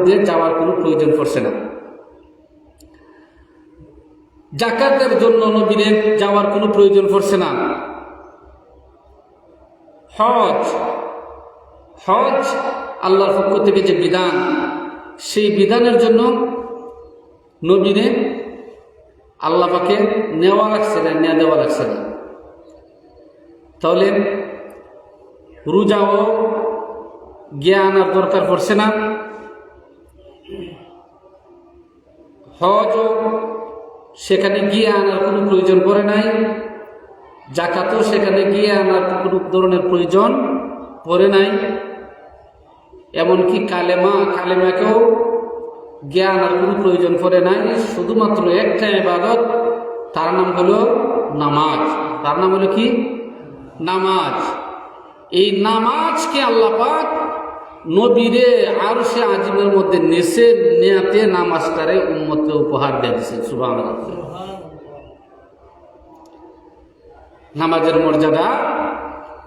মধ্যে যাওয়ার কোনো প্রয়োজন পড়ছে না। জাকাতের জন্য নবীরে যাওয়ার কোনো প্রয়োজন পড়ছে না। হজ আল্লাহর পক্ষ থেকে যে বিধান, সেই বিধানের জন্য নবীরে আল্লাহ পাকে নেওয়া লাগছে না, নেওয়া দেওয়া লাগছে না। তাহলে রোজাও গিয়ে আনার দরকার পড়ছে না, হজও সেখানে গিয়ে আনার কোনো প্রয়োজন পড়ে নাই, জাকাতও সেখানে গিয়ে আনার কোনো ধরনের প্রয়োজন পড়ে নাই। এমনকি কালেমাকেও গিয়ে আনার কোনো প্রয়োজন পড়ে নাই। শুধুমাত্র একটা ইবাদত, তার নাম হলো নামাজ। তার নাম হলো কি? নামাজ। এই নামাজকে আল্লাহ পাক নবীরে আরশে আজিমের মধ্যে নেয়াতে নামাজটারে উম্মতকে উপহার দিয়েছে। সুবহানাল্লাহ। নামাজের মর্যাদা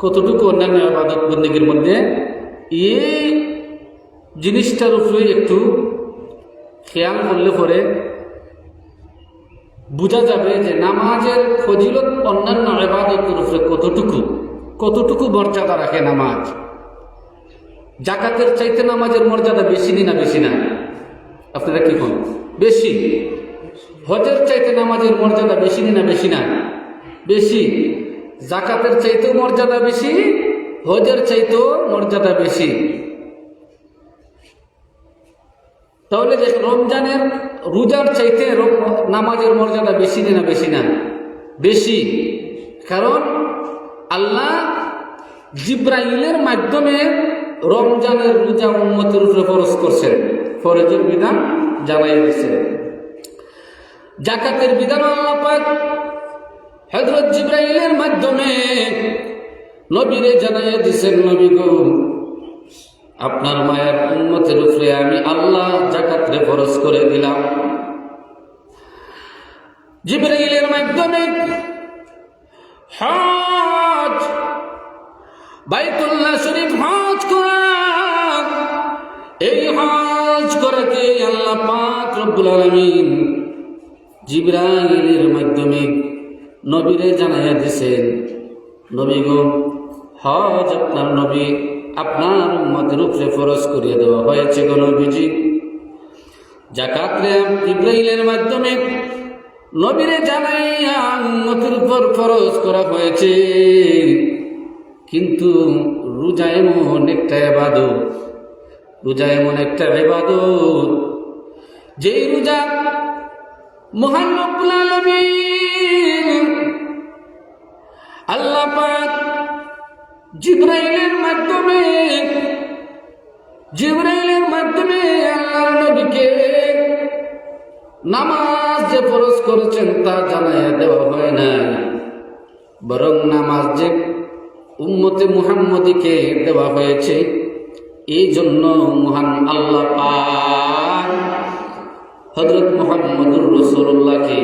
কতটুকু অন্যান্য ইবাদত বন্দেগীর মধ্যে, এই জিনিসটার উপরে একটু খেয়াল করলে পরে বোঝা যাবে যে নামাজের ফজিলত অন্যান্য ইবাদতের উপরে কতটুকু মর্যাদা রাখে নামাজ। জাকাতের চাইতে নামাজের মর্যাদা বেশি না বেশি না? আপনারা কি বলেন? বেশি। হজের চাইতে নামাজের মর্যাদা বেশি না বেশি না? বেশি। জাকাতের চাইতেও মর্যাদা বেশি, হজের চাইতেও মর্যাদা বেশি। তাহলে যে রোজার চাইতে নামাজের মর্যাদা বেশি না বেশি না? বেশি। কারণ আল্লাহ জিব্রাইলের মাধ্যমে রমজানের রোজা উম্মতের উপরে ফরজ করছেন, ফরজের বিধান জানাই দিয়েছেন। জাকাতের বিধান আল্লাহ পাক হযরত জিব্রাইলের মাধ্যমে নবীরে জানাইয়া দিয়েছেন, নবী গো, আপনার মায়ের উম্মতের উপরে আমি আল্লাহ জাকাতরে ফরজ করে দিলাম। জিব্রাইলের মাধ্যমে হজ, বাইতুল্লাহ শরীফ হজ করা, এই হজ করাকে আল্লাহ পাক রব্বুল আলামিন জিব্রাইলের মাধ্যমে নবীরে জানাইয়া দিয়েছেন, নবী গো, হজ আপনার উম্মতের উপরে ফরজ করিয়ে দেওয়া হয়েছে গো নবীজি। জাকাতরে জিব্রাইলের মাধ্যমে নবীরে জানাইয়া উম্মতের উপর ফরজ করা হয়েছে। কিন্তু রোজা এমন একটা ইবাদত, যেই রোজা মহান রব্বুল আলামিন আল্লাহ পাক জিব্রাইলের মাধ্যমে আল্লাহর নবীকে নামাজ যে ফরজ করেছেন তা জানাইয়া দেওয়া হয় না, বরং নামাজ যে উম্মতে মুহাম্মদীকে দেওয়া হয়েছে। এই জন্য মহান আল্লাহ পাক হযরত মুহাম্মদুর রাসূলুল্লাহকে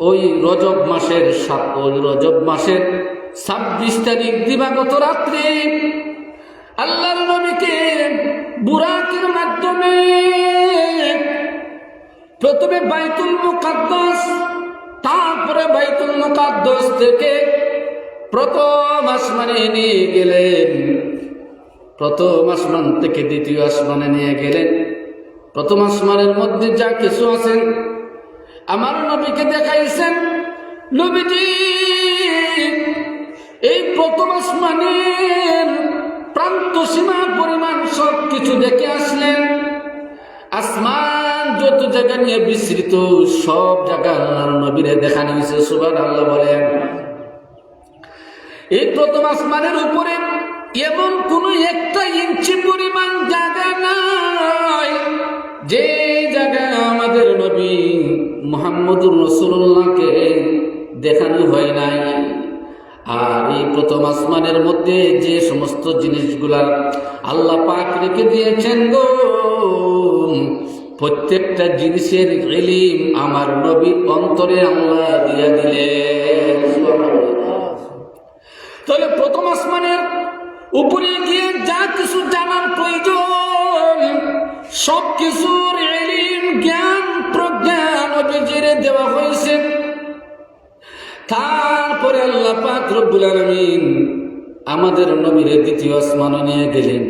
ওই রজব মাসের 26 তারিখ দিবাগত রাত্রে আল্লাহর নবীকে বুরাকের মাধ্যমে প্রথমে বাইতুল মুকাদ্দাস, তারপরে বাইতুল মুকাদ্দাস থেকে প্রথম আসমানে নিয়ে গেলেন, প্রথম আসমান থেকে দ্বিতীয় আসমানে নিয়ে গেলেন। প্রথম আসমানের মধ্যে যা কিছু আছেন আমার নবীকে দেখাইছেন। নবীজি এই প্রথম আসমানের প্রান্ত সীমা পরিমাণ সব কিছু দেখে আসলেন। আসমান যত জায়গা নিয়ে বিস্তৃত, সব জায়গা আল্লাহর নবীরে দেখানো হয়েছে। সুবহানাল্লাহ বলেন। এই প্রথম আসমানের উপরে এমন কোন একটা ইঞ্চি পরিমাণ জায়গা নাই যে জায়গা আমাদের নবী মুহাম্মদুর রাসূলুল্লাহকে দেখানো হয় নাই। আর এই প্রথম আসমানের মধ্যে যে সমস্ত জিনিসগুলা আল্লাহ পাক রেখে দিয়েছেন গো, প্রত্যেকটা জিনিসের ইলম আমার নবীর অন্তরে আল্লাহ দিয়া দিলেন। তাহলে প্রথম আসমানের উপরে গিয়ে যা কিছু জানার প্রয়োজন সবকিছুর ইলম জ্ঞান প্রজ্ঞা নবীজির দেওয়া হয়েছে। তারপরে আল্লাহ পাক রব্বুল আলামিন আমাদের নবীরে দ্বিতীয় আসমানে নিয়ে গেলেন।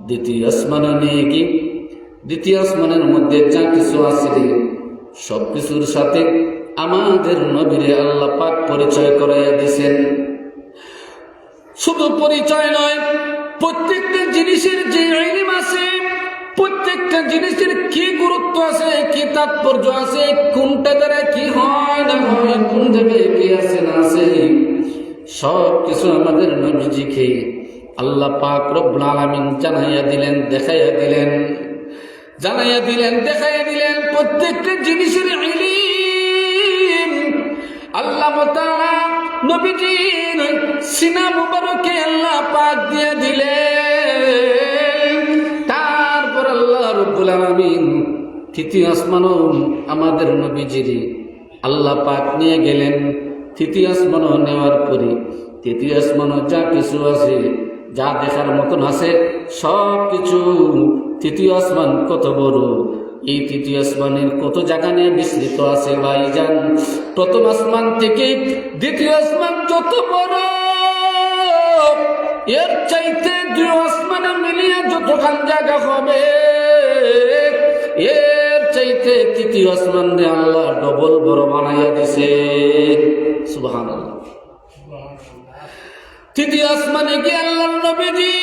দ্বিতীয় আসমানে নিয়ে গিয়ে দ্বিতীয় আসমানের মধ্যে যা কিছু আছে সবকিছুর সাথে আমাদের নবীরে আল্লাহ পাক পরিচয় করাইয়া দিয়েছেন। শুধু পরিচয় নয়, প্রত্যেকটা জিনিসের যে ইলম আছে, প্রত্যেকটা জিনিসের কি গুরুত্ব আছে, কি তাৎপর্য আছে, কোনটা দ্বারা কি হয় না হয়, কোন জায়গায় কি আছে না আছে, সব কিছু আমাদের নবীজিকে আল্লাহ পাক রব্বুল আলামিন জানাইয়া দিলেন, দেখাইয়া দিলেন, জানাইয়া দিলেন, দেখাইয়া দিলেন। প্রত্যেকটা জিনিসের ইলম আল্লাহ তাআলা নবীজির সিনা মুবারকে আল্লাহ পাক দিয়ে দিলেন। তারপর আল্লাহ রব্বুল আলামিন তৃতীয় আসমানও আমাদের নবীজির আল্লাহ পাক নিয়ে গেলেন। তৃতীয় আসমানও নেওয়ার পরে তৃতীয় আসমানও যা কিছু আছে, যা দেখার মতন আছে, সব কিছু তৃতীয় আসমান কত বড়, এই তৃতীয় আসমানের কত জায়গা নিয়ে বিস্তৃত আছে ভাইজান। প্রথম আসমান থেকে দ্বিতীয় আসমান যত বড়, এর চাইতে দুই আসমানে মিলিয়ে যতখান জায়গা হবে, এর চাইতে তৃতীয় আসমান দিয়ে আল্লাহ ডবল বড় বানাইয়া দিছে। সুবহানাল্লাহ। তৃতীয় আসমানে গিয়ে আল্লাহর নবীজি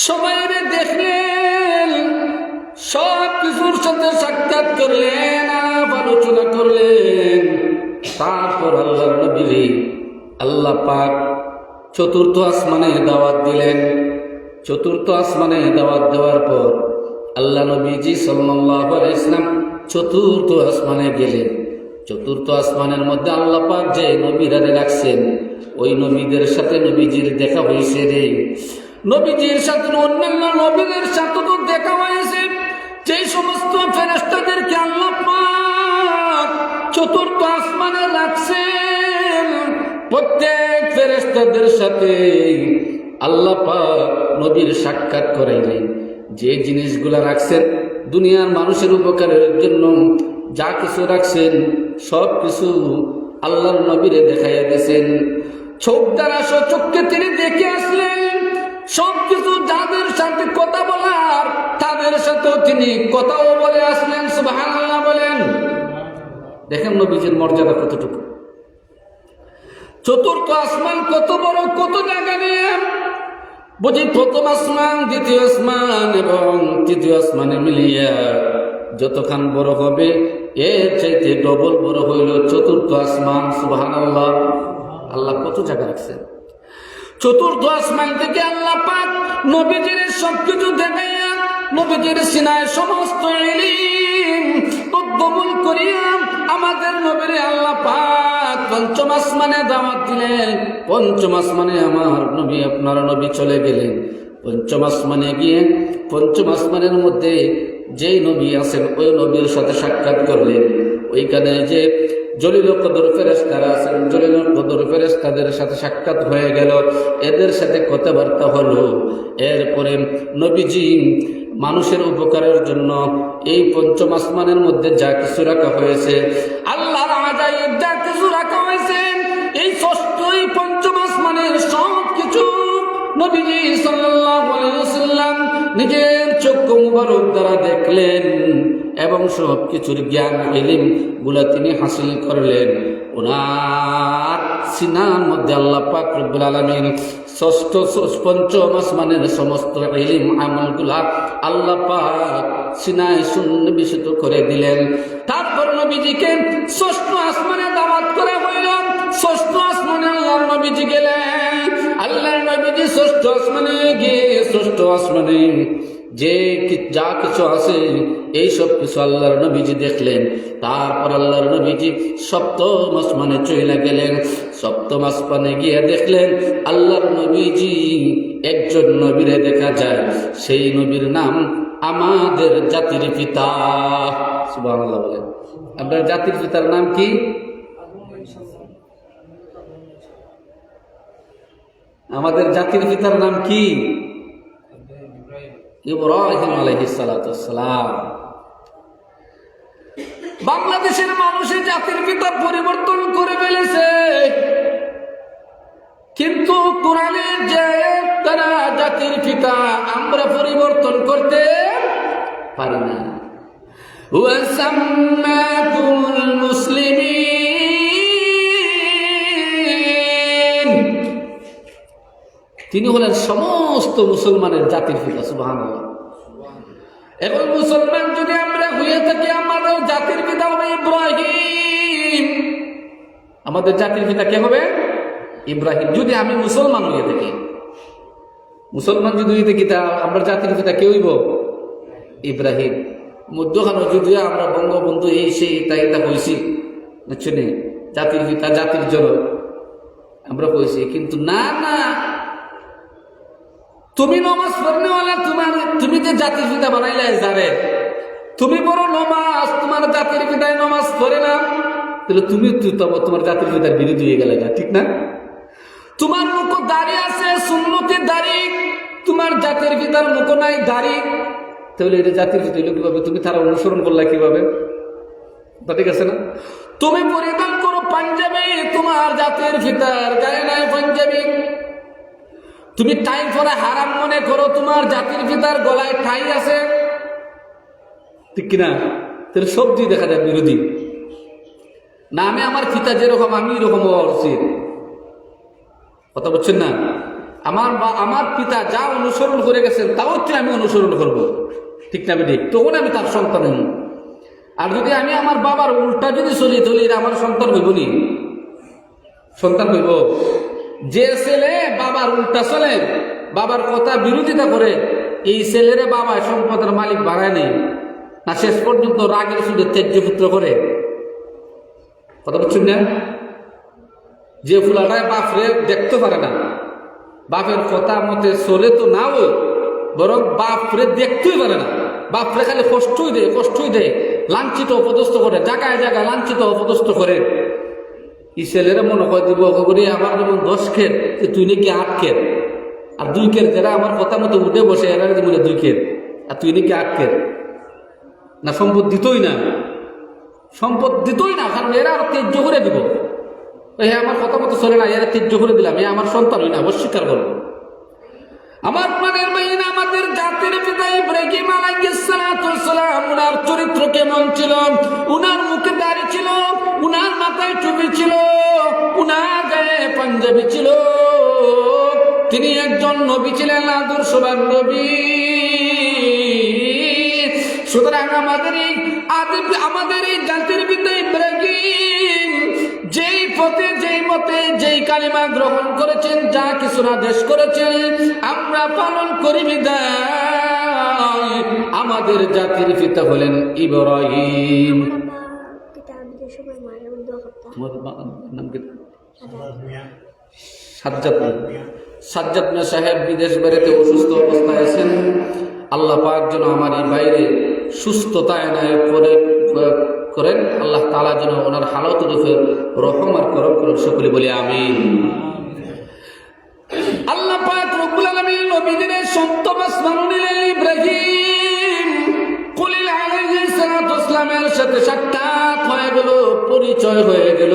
সবাইরে দেখলেন, সব কিছুর সাথে সাক্ষাৎ করলেন, আলোচনা করলেন। তারপর আল্লাহর নবীজি আল্লাহ পাক চতুর্থ আসমানে দাওয়াত দিলেন। চতুর্থ আসমানে দাওয়াত দেওয়ার পর আল্লাহ নবীজি সাল্লাল্লাহু আলাইহি ওয়াসাল্লাম চতুর্থ আসমানে গেলেন। চতুর্থ আসমানের মধ্যে আল্লাহ পাক যে নবীরা রাখছেন, ওই নবীদের সাথে নবীজির দেখা হয়েছে রে। নবীজির সাথে অন্যান্য নবীদের সাথে তো দেখা হয়েছে। যে সমস্ত ফেরেশতাদেরকে আল্লাহ পাক চতুর্থ আসমানে রাখছেন, প্রত্যেক ফেরেশতাদের সাথে আল্লাহ পাক নবীর সাক্ষাৎ করাইলেন। যে জিনিসগুলা রাখছেন দুনিয়ার মানুষের উপকারের জন্য, যা কিছু রাখছেন সব কিছু আল্লাহর নবীরে দেখাইয়া দিয়েছেন। চোখ দ্বারা চোখকে তিনি দেখে আসলেন। সব কিছু যাদের সাথে কথা বলার, তাদের সাথেও তিনি কথাও বলে আসলেন। সুবহানাল্লাহ বলেন। দেখেন নবীজির মর্যাদা কতটুকু। চতুর্থ আসমান কত বড়, কত জায়গা নিয়ে। বুঝি প্রথম আসমান, দ্বিতীয় আসমান এবং তৃতীয় আসমানে মিলিয়া যতখান বড় হবে, এর চাইতে ডবল বড় হইল চতুর্থ আসমান। সুবহানাল্লাহ। আল্লাহ কত জায়গা রাখছেন। চতুর্থ আসমান থেকে আল্লাহ পাক নবীজির সবকিছু দেখাইয়া নবীজির সিনায় সমস্ত ইলম তদ্দমূল করিয়া আমাদের নবীরে আল্লাহ পাক পঞ্চম আসমানে দাওয়াত দিলেন। পঞ্চম আসমানে আমার নবী, আপনার নবী চলে গেলেন। পঞ্চম আসমানে গিয়ে পঞ্চম আসমানের মধ্যে যেই নবী আছেন ওই নবীর সাথে সাক্ষাৎ করলেন। ওইখানে যে জলিল কদর ফেরেশতারা আছেন, জলিল কদর ফেরেশতাদের সাথে সাক্ষাৎ হয়ে গেল, এদের সাথে কথাবার্তা হলো। এরপরে নবীজি মানুষের উপকারের জন্য এই পঞ্চম আসমানের মধ্যে যা কিছু রাখা হয়েছে, আল্লাহর আজাইব যা কিছু রাখা হয়েছে, এই ষষ্ঠ পঞ্চম আসমানের সব কিছু নবীজি সাল্লাল্লাহু আলাইহি ওয়াসাল্লাম নিজের চক্ষু মুবারক দ্বারা দেখলেন এবং সব কিছুর জ্ঞান ইলম গুলা তিনি হাসিল করলেন। ওনার সিনার মধ্যে আল্লাহ পাক রব্বুল আলামিন ষষ্ঠ পঞ্চম আসমানের সমস্ত ইলম আমলগুলা আল্লাহ পাক সিনায় সন্নিবেশিত করে দিলেন। তারপর নবীজিকে ষষ্ঠ আসমানে দাওয়াত করা হইল। ষষ্ঠ আসমানে আল্লাহর নবীজি গেলেন। আল্লাহর নবীজি ষষ্ঠ আসমানে গিয়ে ষষ্ঠ আসমানে যে যা কিছু আছে এই সব কিছু আল্লাহর নবীজি দেখলেন। তারপর আল্লাহর নবীজি সপ্তম আসমানে চলে গেলেন। সপ্তম আসমানে গিয়ে দেখলেন আল্লাহর নবীজি একজন নবীরে দেখা যায়। সেই নবীর নাম আমাদের জাতির পিতা। সুবহানাল্লাহ বলেন। আপনার জাতির পিতার নাম কি? আমাদের জাতির পিতার নাম কি? ইব্রাহিম আলাইহিস সালাতু ওয়াসসালাম। বাংলাদেশের মানুষের জাতির পিতা পরিবর্তন করে ফেলেছে, কিন্তু কোরআনের যে তারা জাতির পিতা আমরা পরিবর্তন করতে পারি না। ওয়াসাম্মাকুমুল মুসলিমিন, তিনি হলেন সমস্ত মুসলমানের জাতির পিতা। সুবহানাল্লাহ। এখন মুসলমান যদি আমরা হয়ে থাকি, আমাদের জাতির পিতা হবে ইব্রাহিম। আমাদের জাতির পিতা কে হবে? ইব্রাহিম। যদি আমি মুসলমান হয়ে থাকি, মুসলমান যদি হয়ে থাকি, তা আমরা জাতির পিতা কে হইব? ইব্রাহিম। মধ্যখানে যদি আমরা বঙ্গবন্ধু এই সেই তাই তা কইছি, বুঝছেন, জাতির পিতা জাতির জনক আমরা কইছি, কিন্তু না না, তুমি নমাজ পড়নেওয়ালা, তুমি যে জাতির পিতা বানাইলে যারে, তুমি বড় নমাজ, তোমার জাতির পিতায় নমাজ পড়ে না, তাহলে তুমি তোমার জাতির পিতার বিরোধী হয়ে গেলে, ঠিক না? তোমার মুখ দাড়ি আছে, সুন্নতের দাড়ি, তোমার জাতির পিতার মুখ নাই দাড়ি, তাহলে এটা জাতির পিতা হইল কিভাবে? তুমি তারা অনুসরণ করলে কিভাবে? ঠিক আছে না? তুমি পরিধান করো পাঞ্জাবি, তোমার জাতির পিতার গায়ে নাই পাঞ্জাবি। তুমি টাই পরে হারাম মনে করো, তোমার জাতির পিতার গলায় ঠাই আছে, ঠিক কিনা? তাহলে সবজি দেখা যায় বিরোধী। না, আমি আমার পিতা যেরকম আমি এরকম হওয়া উচিত, কথা বলছেন না? আমার পিতা যা অনুসরণ করে গেছেন তাও হচ্ছে আমি অনুসরণ করব, ঠিক না? ঠিক, তখন আমি তার সন্তান হইব। আর যদি আমি আমার বাবার উল্টা যদি চলি, তাহলে আমার সন্তান হইব নি? সন্তান হইব? যে ছেলে বাবার উল্টা চলে, বাবার কথা বিরোধিতা করে, এই ছেলেরে বাবা সম্পদের মালিক বানায় নেই না, শেষ পর্যন্ত রাগের সুদে ত্যায্য পুত্র করে। কথা বলছেন না? যে ফুলাটায় বাপরে দেখতে পারে না, বাপের কথা মতে চলে তো না, ওই বরং বাপরে দেখতেই পারে না, বাপরে খালি কষ্টই দেয়, লাঞ্ছিত অপদস্থ করে, জায়গায় জায়গায় লাঞ্ছিত অপদস্থ করে। এই ছেলেরা মনে করে দিব, আমার যেমন 10 ক্ষেত, তুই নাকি 8 ক্ষেত, আর 2 ক্ষেত যারা আমার কথা মতো উঠে বসে, এরা যেমন 2 ক্ষেত, আর তুই নাকি 8 ক্ষেত। না, সম্পদ দিতই না, সম্পদ দিতই না, কারণ এরা আরো ত্যায্য করে দিব। হ্যাঁ, আমার কথা মতো চলে না, এরা ত্যায্য করে দিলাম, এ আমার সন্তান হই না, অস্বীকার করবো। আমার প্রাণের মাইন, আমাদের জাতির পিতা ইব্রাহিম আলাইহিস সালাতু ওয়াসসালাম, উনার চরিত্র কেমন ছিল? উনার মুখে দাড়ি ছিল, উনার মাথায় টুপি ছিল, উনার গায়ে পাঞ্জাবি ছিল। তিনি একজন নবী ছিলেন, আদর্শবান নবী। সুতরাং আমাদের এই জাতির পিতা ইব্রাহিম যেই পথে, যেই মতে, যেই কালিমা গ্রহণ করেছেন, যা কিছু আদেশ করেছেন, আমরা পালন করি বিদায় আমাদের জাতির পিতা হলেন ইব্রাহিম। নাম কি? সাজ্জাদ মিয়া সাহেব বিদেশ বেড়াতে অসুস্থ অবস্থায় আছেন। আল্লাহ পাক যেন আমার এই বাইরে সুস্থতা এনায়েত করেন। আল্লাহ তাআলা যেন ওনার হালত রূপে রহম আর করম করেন, সকলে বলি আমিন। আল্লাহ পাক রব্বুল আলামিন নবীদের সপ্তম আসমান নিলেন ইব্রাহিম খলিল আলাইহিস সালাতু ওয়াসসালামের সাথে সাক্ষাৎ হয়ে গেল, পরিচয় হয়ে গেল,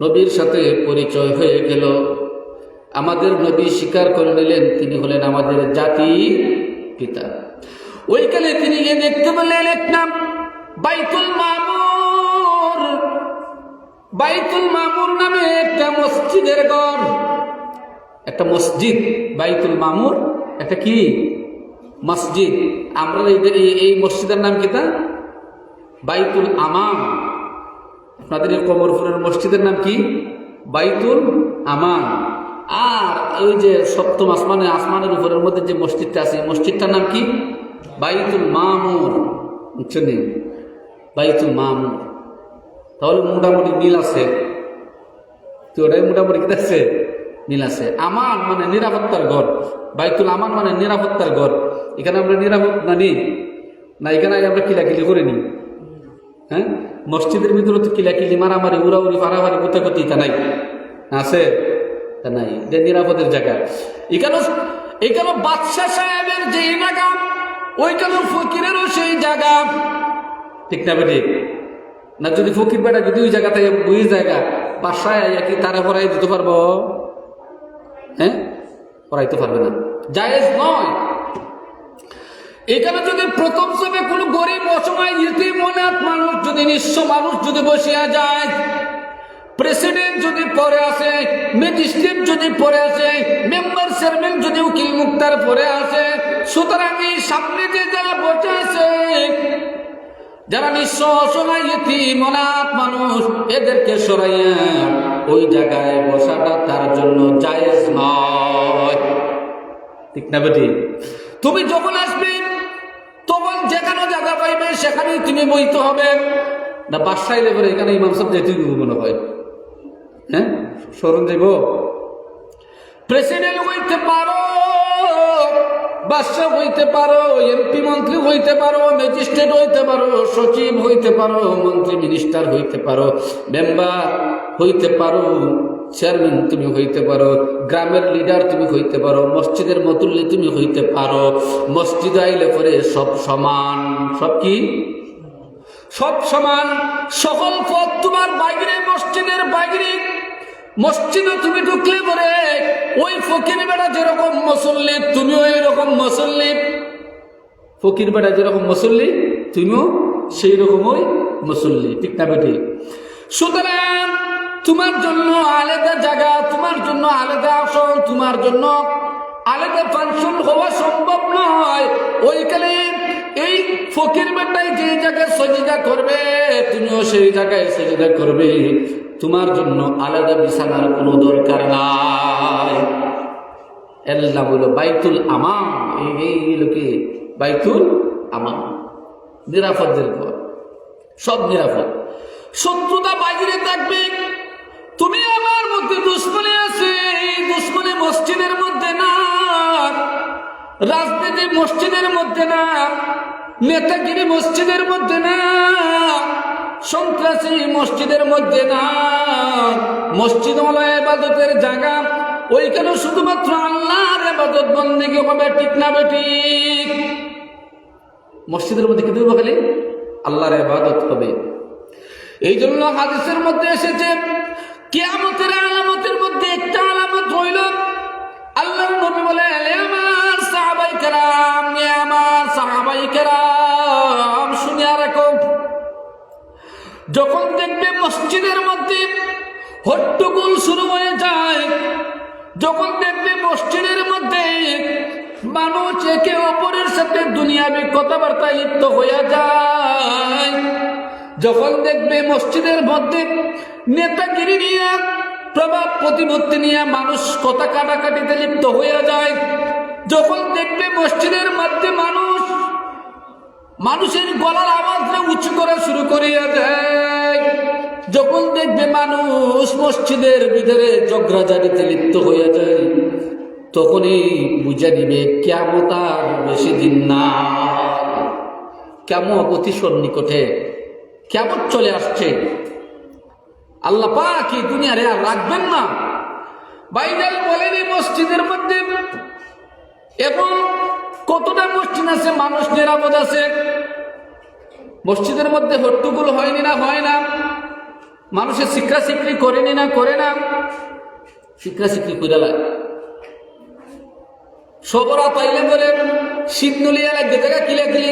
নবীর সাথে পরিচয় হয়ে গেল। আমাদের নবী স্বীকার করে নিলেন তিনি হলেন আমাদের জাতির পিতা। ওইখানে তিনি গিয়ে দেখতে পেলেন একটা বাইতুল মামুর, বাইতুল মামুর নামে একটা মসজিদের ঘর, একটা মসজিদ, বাইতুল মামুর একটা কি মসজিদ। আমরা এই মসজিদের নাম কি? তা বাইতুল আমান। আপনাদের এই কমরপুরের মসজিদের নাম কি? বাইতুল আমান। আর ওই যে সপ্তম আসমানের উপরের মধ্যে যে মসজিদটা আছে, মসজিদটার নাম কি? বাইতুল মামুর। বুঝছেন? বাইতুল মামুর। তাহলে মোটামুটি মিল আছে, তো ওটাই মোটামুটি কি আছে? মিল আছে। আমান মানে নিরাপত্তার ঘর, বাইতুল আমান মানে নিরাপত্তার ঘর। এখানে আমরা নিরাপদ না নিই না, এখানে আমরা কিলাকিলি করে নিই। হ্যাঁ, মসজিদের ভিতরে তো কিলাকিলি, মারামারি, উড়াউড়ি, ফাড়াফাড়ি, কোথায় তা নাই, আছে? তা নাই, যে নিরাপদের জায়গা। এখানে এখানে বাদশা সাহেবের যে জায়গা, ওইখানে ফকিরেরও সেই জায়গা। ঠিক না বেটি? না যদি ফকির বেটা যদি ওই জায়গা থেকে বুঝে জায়গা বাসায় কি তারা পড়াই দিতে পারবো? হ্যাঁ, পড়াইতে পারবে না, জায়েজ নয়। এখানে যদি প্রথম সবে কোনো গরিব অসময় ইতিম অনাথ মানুষ যদি নিঃস্ব মানুষ যদি বসিয়া যায়, প্রেসিডেন্ট যদি পরে আসে, ম্যাজিস্ট্রেট যদি পরে আসে, মেম্বার চেয়ারম্যান যদি উকিল মুক্তার পরে আসে, সুতরাং এই সামনে যে যারা বসে আছে, যারা নিঃস্ব অসহায় ইতিম অনাথ মানুষ, এদেরকে সরাইয়া ওই জায়গায় বসাটা তার জন্য জায়েজ নয়। ঠিক না বেটি? তুমি যখন আসবে তখন যেখানে জায়গা পাইবে সেখানেই তুমি বইতে হবে না। বাসায় লেগে এখানে ইমাম সাহেব যেতে মনে হয়, হ্যাঁ, স্মরণ যাইব। প্রেসিডেন্ট হইতে পারো, বাদশা হইতে পারো, এমপি মন্ত্রী হইতে পারো, ম্যাজিস্ট্রেট হইতে পারো, সচিব হইতে পারো, মন্ত্রী মিনিস্টার হইতে পারো, মেম্বার হইতে পারো, চেয়ারম্যান তুমি হইতে পারো, গ্রামের লিডার তুমি হইতে পারো, মসজিদের মতুল্লি তুমি হইতে পারো। মসজিদ আইলে পরে সব সমান। সব কি? সব সমান। সকল পথ তোমার বাইরে, মসজিদের বাইরে। মসজিদে তুমি ঢুকলে পরে ওই ফকির বেটা যেরকম মুসল্লি তুমিও এইরকম মুসল্লি। ফকির বেটা যেরকম মুসল্লি তুমিও সেই রকমই মুসল্লি। ঠিক না বেটি? সুতরাং তোমার জন্য আলাদা জায়গা, তোমার জন্য আলাদা আসন, তোমার জন্য আলাদা ফাংশন হওয়া সম্ভব নয়। ওইখানে এই ফকির বেটাই যে জায়গায় সজিদা করবে, তুমিও সেই জায়গায় সজিদা করবে। তোমার জন্য আলাদা বিছানার কোনো দরকার নাই। আল্লাহ বলো বাইতুল আমাম, এই লোকে বাইতুল আমাম, নিরাপদের ঘর, সব নিরাপদ। শত্রুতা বাইরে থাকবে। তুমি আমার মধ্যে দুশ্মনী আছে, এই দুশ্মনী মসজিদের মধ্যে না, রাজনীতি মসজিদের মধ্যে না, নেতাগিরি মসজিদের মধ্যে না, সন্ত্রাসী মসজিদের মধ্যে না। মসজিদ হলো ইবাদতের জায়গা, ওইখানে শুধুমাত্র আল্লাহর ইবাদত বন্দেগী হবে। ঠিক না বেঠিক? মসজিদের মধ্যে কি দেবো? খালি আল্লাহর ইবাদত হবে। এই জন্য হাদিসের মধ্যে এসেছে কিয়ামতের আলামতের মধ্যে একটা আলামত হইল, আল্লাহর নবী বলে, আমার সাহাবায়ে কেরাম, আমার সাহাবায়ে কেরাম শুনিয়া রাখো, যখন দেখবে মসজিদের মধ্যে হট্টগোল শুরু হয়ে যায়, যখন দেখবে মসজিদের মধ্যে মানুষ একে অপরের সাথে দুনিয়াবি কথাবার্তায় লিপ্ত হয়ে যায়, যখন দেখবে মসজিদের মধ্যে নেতাগিরি নিয়ে, প্রভাব প্রতিপত্তি নিয়ে মানুষ কথা কাটাকাটিতে লিপ্ত হয়ে যায়, যখন দেখবে মসজিদের মধ্যে মানুষের গলার আওয়াজটা উঁচু করা শুরু করিয়া দেয়, যখন দেখবে মানুষ মসজিদের ভিতরে ঝগড়াঝাড়িতে লিপ্ত হয়ে যায়, তখনই বুঝে নিবে কিয়ামত আর বেশি দিন না, কিয়ামত অতি সন্নিকটে, কিয়ামত চলে আসছে। আল্লাহ পাক এই দুনিয়ারে আর রাখবেন না। বাইবেল বলেন এই মসজিদের মধ্যে এখন কতটা মসজিদ আছে মানুষ নিরাপদ আছে? মসজিদের মধ্যে হট্টগোল হয়নি না? হয় না। মানুষের শিক্ষা শিক্ষি করেনি না? করে না। শিক্ষা শিক্ষি করে লাগে সবরা পাইলে বলে শীতনুলিয়া লাগে দেখা কিলা কিলি,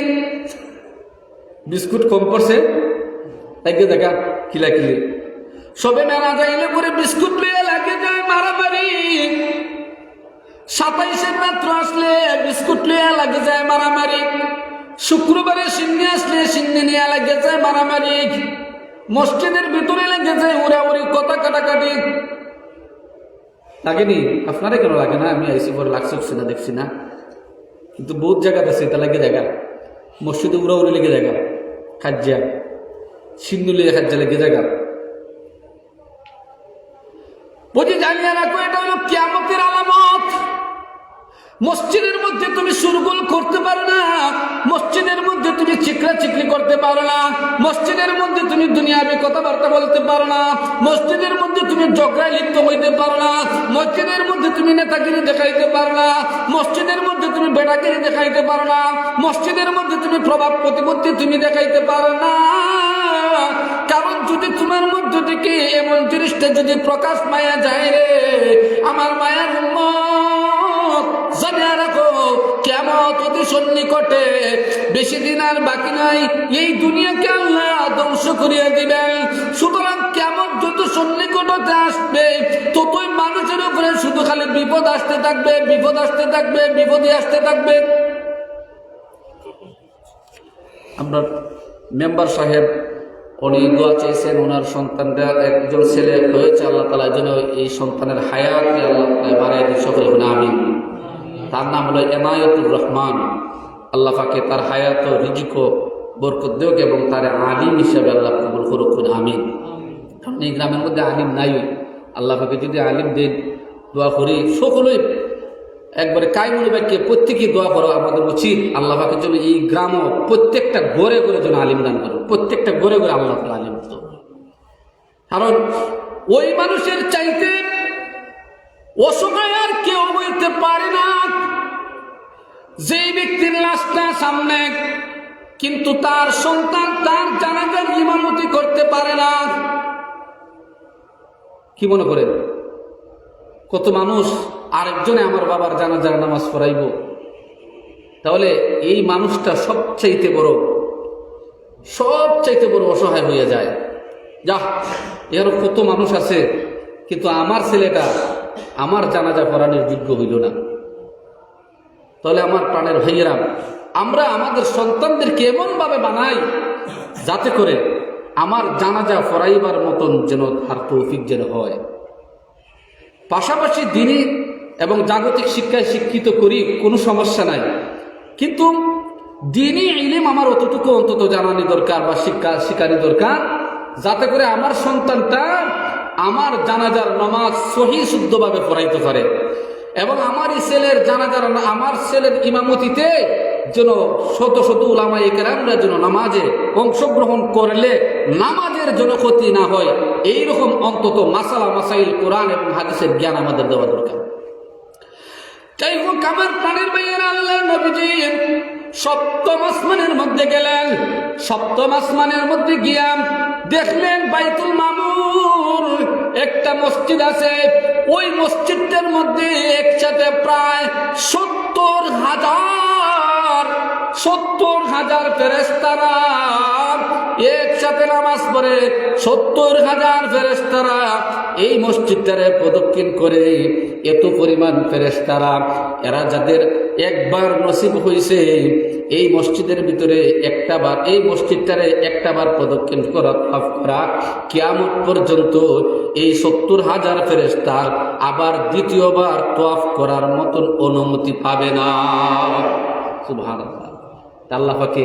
বিস্কুট কম করছে লাগে দেখা কিলা কিলি, সবে মেলা যাইলে পরে বিস্কুট লিয়ে লাগে যায় মারামারি, 27 রাত্র আসলে বিস্কুট লিয়ে লাগে যায় মারামারি, শুক্রবারে সিন্নি আসলে সিন্নি নিয়ে লাগে যায় মারামারি, মসজিদের ভিতরে লাগে যায় উড়াউড়ি কথা কাটাকাটি। লাগেনি? আপনারা কেন লাগে না? আমি আইসি পরে লাগছে না, দেখছি না, কিন্তু বহুত জায়গা আছে এটা লাগে জায়গা, মসজিদে উড়াউড়ি লেগে জায়গা, খাজ্জা সিন্ধু লেগে খাজ্জা লেগে জায়গা। বুঝি জানিয়ে রাখো, এটা হলো কিয়ামতের আলামত। মসজিদের মধ্যে তুমি শুরগোল করতে পারো না, মসজিদের মধ্যে তুমি চিকরা চিকরি করতে পারো না, মসজিদের মধ্যে তুমি দুনিয়াবি কথাবার্তা বলতে পারো না, মসজিদের মধ্যে তুমি ঝগড়ায় লিপ্ত হইতে পারো না, মসজিদের মধ্যে মধ্যে তুমি নেতাগিরি দেখাইতে পারো না, মসজিদের মধ্যে তুমি বেড়াগিরি দেখাইতে পারো না, মসজিদের মধ্যে তুমি প্রভাব প্রতিপত্তি তুমি দেখাইতে পারো না। কারণ যদি তোমার মধ্যে থেকে এমন জিনিসটা যদি প্রকাশ পাওয়া যায় রে আমার মায়ার উম্মত, জানিয়া রাখো কিয়ামত অতি সন্নিকটে, বেশি দিন আর বাকি নাই, এই দুনিয়াকে আল্লাহ ধ্বংস করিয়া দিবেন। সুতরাং কিয়ামত যত সন্নিকটে আসবে ততই মানুষের উপরে শুধু খালি বিপদ আসতে থাকবে, বিপদ আসতে থাকবে, বিপদে আসতে থাকবে। আমরা মেম্বার সাহেব উনি দোয়া চেয়েছেন, ওনার সন্তানরা একজন ছেলে হয়েছে, আল্লাহ তাআলা যেন এই সন্তানের হায়াতকে আল্লাহ বাড়ায় দিন, সকলে বলে আমিন। তার নাম হলো এনায়েতুর রহমান। আল্লাহ পাকে তার হায়াত ও রিজিক ও বরকত দেওক এবং তার আলিম হিসাবে আল্লাহ কবুল করুক, আমিন। কারণ এই গ্রামের মধ্যে আলিম নাই, আল্লাহ পাকে যদি আলিম দেন দোয়া করি সকলেই একবারে কায়মুল বাক্যে প্রত্যেকেই দোয়া করো, আমাদের উচিত আল্লাহ পাকের জন্য এই গ্রামও প্রত্যেকটা ঘরে ঘরে যেন আলিম দান করো, প্রত্যেকটা ঘরে ঘরে আল্লাহ তাআলা আলিম তো। কারণ ওই মানুষের চাইতে অসহায় আর কেউ হইতে পারে না, যে ব্যক্তির লাশটা সামনে কিন্তু তার সন্তান তার জানাজার ইমামতি করতে পারে না। কি মনে করে কত মানুষ আরেকজনে আমার বাবার জানাজার নামাজ পড়াইব, তাহলে এই মানুষটা সবচাইতে বড় অসহায় হয়ে যায়। যাহ, এর কত মানুষ আছে কিন্তু আমার ছেলেটা আমার জানাজা পড়ানোর যোগ্য হইল না। তাহলে আমার প্রাণের ভাইয়েরা, আমরা আমাদের সন্তানদেরকে এমনভাবে বানাই যাতে করে আমার জানাজা পড়াইবার মতন যেন তার তৌফিক যেন হয়। পাশাপাশি দিনী এবং জাগতিক শিক্ষায় শিক্ষিত করি, কোনো সমস্যা নাই, কিন্তু দিনী ইলম আমার অতটুকু অন্তত জানানি দরকার বা শিকারি দরকার, যাতে করে আমার সন্তানটা আমার জানাজার নামাজ সহি শুদ্ধভাবে পড়াইতে পারে এবং আমার ছেলের জানাজার আমার ছেলের ইমামতিতে যেন শত শত উলামায়ে কেরামরা যেন নামাজে অংশগ্রহণ করলে নামাজের যেন ক্ষতি না হয়, এইরকম অন্তত মাসাইল কোরআন এবং হাদিসের জ্ঞান আমাদের দেওয়া দরকার। যাই হোক, আমার প্রাণের ভাইয়েরা, আল্লাহ নবীজি সপ্তম আসমানের মধ্যে গেলেন। সপ্তম আসমানের মধ্যে গিয়া দেখলেন বাইতুল মামুর একটা মসজিদ আছে, ওই মসজিদটার মধ্যে একসাথে প্রায় 70,000 ফেরেশতারা একসাথে নামাজ পড়ে। 70,000 ফেরেশতারা এই মসজিদটারে প্রদক্ষিণ করে। এত পরিমাণ ফেরেশতারা, এরা যাদের একবার নসিব হয়েছে এই মসজিদের ভিতরে একটাবার, এই মসজিদটারে একটাবার প্রদক্ষিণ করা কিয়ামত পর্যন্ত এই 70,000 ফেরেশতা আবার দ্বিতীয়বার তওয়াফ করার মতন অনুমতি পাবে না। সুবহানাল্লাহ। আল্লাহ পাকে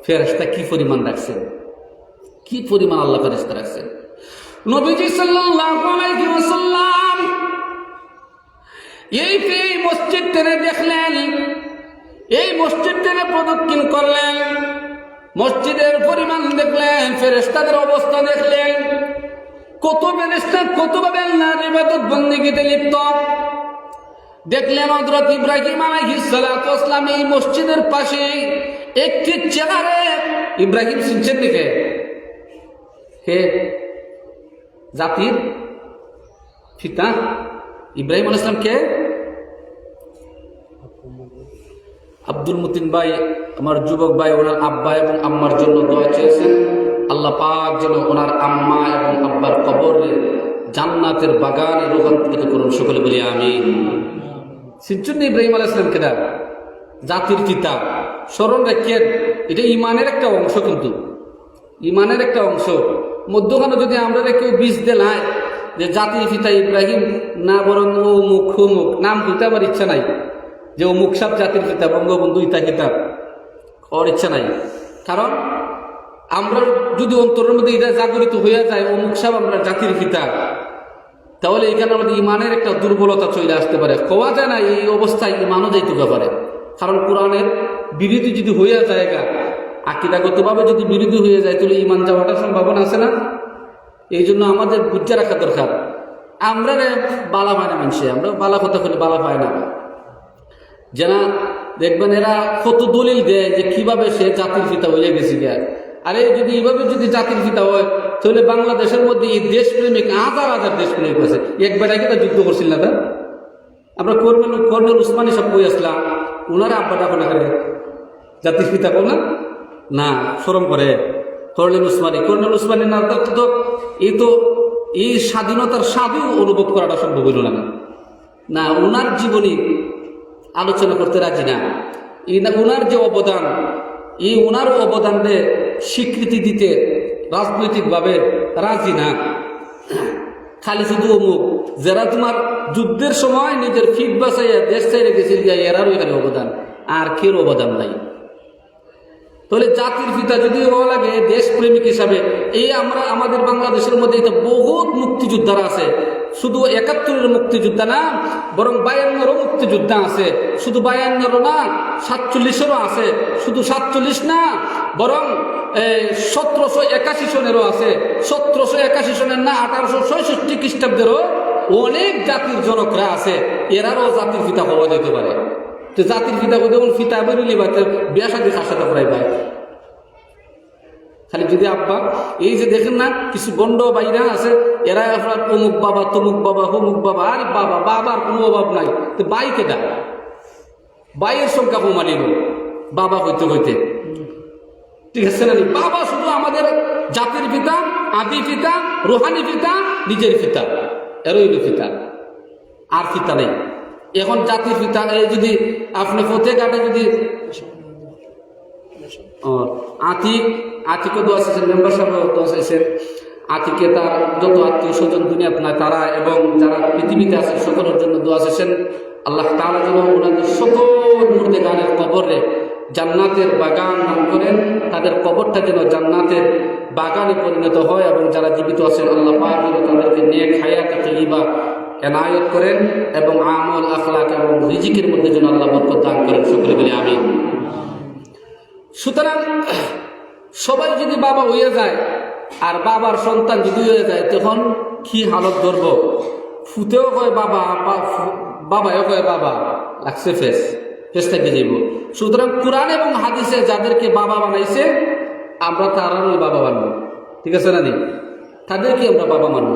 ফেরেশতা কি পরিমাণ রাখছেন, কি পরিমাণ আল্লাহ ফেরেশতা রাখছেন। নবীজি সাল্লাল্লাহু আলাইহি ওয়াসাল্লাম এই মসজিদটারে দেখলেন, এই মসজিদটারে প্রদক্ষিণ করলেন, মসজিদের পরিমাণ দেখলেন, ফেরেশতাদের অবস্থা দেখলেন, কত ফেরেশতা কতভাবে আল্লাহর ইবাদত বন্দেগীতে লিপ্ত। দেখলেন হযরত ইব্রাহিম আলাইহিস সালাতু ওয়াস সালাম এই মসজিদের পাশে একটি চেয়ারে, ইব্রাহিম শুনছেন দেখে কে জাতির পিতা ইব্রাহিম আলাইহিস সালাম কে? আব্দুল মতিন ভাই, আমার যুবক ভাই, ওনার আব্বা এবং আম্মার জন্য দোয়া চেয়েছেন। আল্লাহ পাক যেন ওনার আম্মা এবং আব্বার কবরে জান্নাতের বাগানে রূপান্তরিত করুন, সকলে বলি আমিন। সিনচুন্নি ইব্রাহিম আলাইহিস সালাম কেডা? জাতির পিতা। স্মরণ রাখেন, এটা ইমানের একটা অংশ, কিন্তু ইমানের একটা অংশ। মধ্যখানে যদি আমরা কেউ বীজ দেয় যে জাতির পিতা ইব্রাহিম না, বরং ও মুখ নাম দিতে আমার ইচ্ছা নাই, যে ও মুখ সাপ জাতির পিতা বঙ্গবন্ধু ইতা কিতাব ওর ইচ্ছা নাই। কারণ আমরা যদি অন্তরের মধ্যে এটা জাগরিত হইয়া যায় ও মুখ সাপ আমরা জাতির পিতা, তাহলে এখানে আমাদের ইমানের একটা দুর্বলতা চলে আসতে পারে। কোয়া যায় না এই অবস্থায় ইমানও যাইতে পারে। কারণ কোরআনের বিরোধী যদি হইয়া যায়, আকীদাগতভাবে যদি বিরোধী হয়ে যায়, তাহলে ইমান যাওয়াটার সম্ভাবনা আছে না। এই জন্য আমাদের বুঝে রাখা দরকার, আমরা রে বালা পায় না মানুষে, আমরা বালা কথা বলে বালা পায় না। যেন দেখবেন এরা কত দলিল দেয় যে কিভাবে সে জাতির পিতা হয়ে গেছে গিয়া। আরে যদি এইভাবে যদি জাতির পিতা হয় তাহলে বাংলাদেশের মধ্যে এই দেশপ্রেমিক হাজার হাজার দেশপ্রেমিক আছে। একবার আগে যুদ্ধ করছিল না তা আমরা কর্নেল উসমানী সব বই আসলাম, ওনারা আব্বাটা কোনা করে জাতির পিতা কো না শরম করে। কর্নেল উসমানী না তো এই স্বাধীনতার স্বাদও অনুভব করাটা সম্ভব হইল না। ওনার জীবনী আলোচনা করতে রাজি না। ওনার যে অবদান, এই ওনার অবদানকে স্বীকৃতি দিতে রাজনৈতিকভাবে রাজি না। খালি শুধু অমুক যারা তোমার যুদ্ধের সময় নিজের ফিট বাঁচাইয়া দেশ চাইলে গেছিল এরারও এখানে অবদান, আর কেউ অবদান নাই। তাহলে জাতির পিতা যদি হওয়া লাগে দেশপ্রেমিক হিসাবে, এই আমরা আমাদের বাংলাদেশের মধ্যে এটা বহুত মুক্তিযোদ্ধারা আছে। শুধু ৭১-এর মুক্তিযোদ্ধা না, বরং ৫২-এরও মুক্তিযোদ্ধা আছে। শুধু ৫২-এরও না, ৪৭-এরও আছে। শুধু ৪৭ না, বরং ১৭৮১ সনেরও আছে। ১৭৮১ সনের না, ১৮৬৬ খ্রিস্টাব্দেরও অনেক জাতির জনকরা আছে। এরারও জাতির পিতা হওয়া যেতে পারে। তো জাতির পিতা যেমন পিতা বেরোলি বা বিয়া শাদী খাসাটা প্রায় ভাই খালি যদি আব্বা এই যে দেখেন না কিছু বন্ড বাইরা আছে, এরা আপনার অমুক বাবা তমুক বাবা হমুক বাবা, আর বাবার কোনো অভাব নাই। তো বাই কেটা বাইয়ের সংখ্যা কমালিব বাবা হইতে হইতে, ঠিক আছে না? বাবা শুধু আমাদের জাতির পিতা, আদি পিতা, রুহানি পিতা, নিজের পিতা, এরই পিতা, আর পিতা নেই। এখন জাতির পিতা যদি আপনি পথে ঘাটে যদি আতিকে দোয়া চাইছেন, মেম্বার সাহেব দোয়া চাইছেন, আতিকে তার যত আত্মীয় স্বজন দুনিয়াত নাই তারা এবং যারা পৃথিবীতে আছেন সকলের জন্য দোয়া চাইছেন। আল্লাহ তাআলা যেন ওনাদের সকল মুর্দে গানের কবরে জান্নাতের বাগান নাম করেন, তাদের কবরটা যেন জান্নাতের বাগানে পরিণত হয়, এবং যারা জীবিত আছেন আল্লাহ পাক যেন তাদেরকে নেক হায়াত তাইয়্যিবা এনায়েত করেন, এবং আমল আখলাক এবং রিজিকের মধ্যে যেন আল্লাহ বরকত দান করেন। সকলে বলি আমিন। সুতরাং সবাই যদি বাবা হয়ে যায় আর বাবার সন্তান যদি হয়ে যায়, তখন কি হালত ধরব? ফুতেও কয় বাবা, বাবাও কয় বাবা, লাগছে ফেস থেকে যাইব। সুতরাং কোরআন এবং হাদিসে যাদেরকে বাবা বানাইছে আমরা তারাই বাবা মানব, ঠিক আছে না? তাদেরকে আমরা বাবা মানব,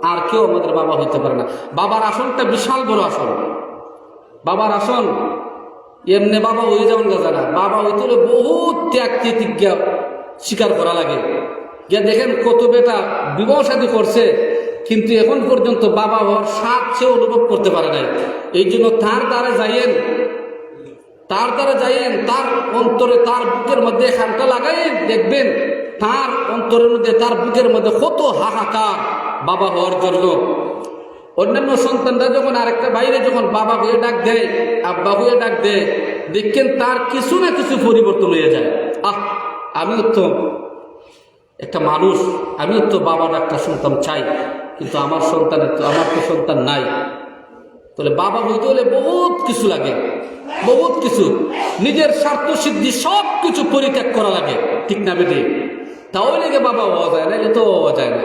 আর কেউ আমাদের বাবা হইতে পারে না। বাবার আসনটা বিশাল বড় আসন। বাবার আসন এমনি বাবা হয়ে যাবেন গাজা না, বাবা হইতে হলে বহুত ত্যাগ তিতিজ্ঞা স্বীকার করা লাগে। গিয়া দেখেন কত বেটা বিবাহ শাদী করছে, কিন্তু এখন পর্যন্ত বাবা হওয়ার স্বাদ সে অনুভব করতে পারে নাই। এই জন্য তার দ্বারা যাইয়েন, তার অন্তরে, তার বুকের মধ্যে খানটা লাগাইন, দেখবেন তার অন্তরের মধ্যে, তার বুকের মধ্যে কত হাহাকার বাবা হওয়ার জন্য। অন্যান্য সন্তানরা যখন আরেকটা বাইরে যখন বাবা হয়ে ডাক দেয়, আব্বা হয়ে ডাক দেয়, দেখেন তার কিছু না কিছু পরিবর্তন হয়ে যায়। আমিও তো একটা মানুষ, আমিও তো বাবা ডাকটা শুনতাম চাই, কিন্তু আমার তো সন্তান নাই। তাহলে বাবা হইতে হলে বহুত কিছু লাগে, বহুত কিছু, নিজের স্বার্থ সিদ্ধি সব কিছু পরিত্যাগ করা লাগে, ঠিক না বেটে? তাহলে লেগে বাবা হওয়া যায় না, তো হওয়া যায় না।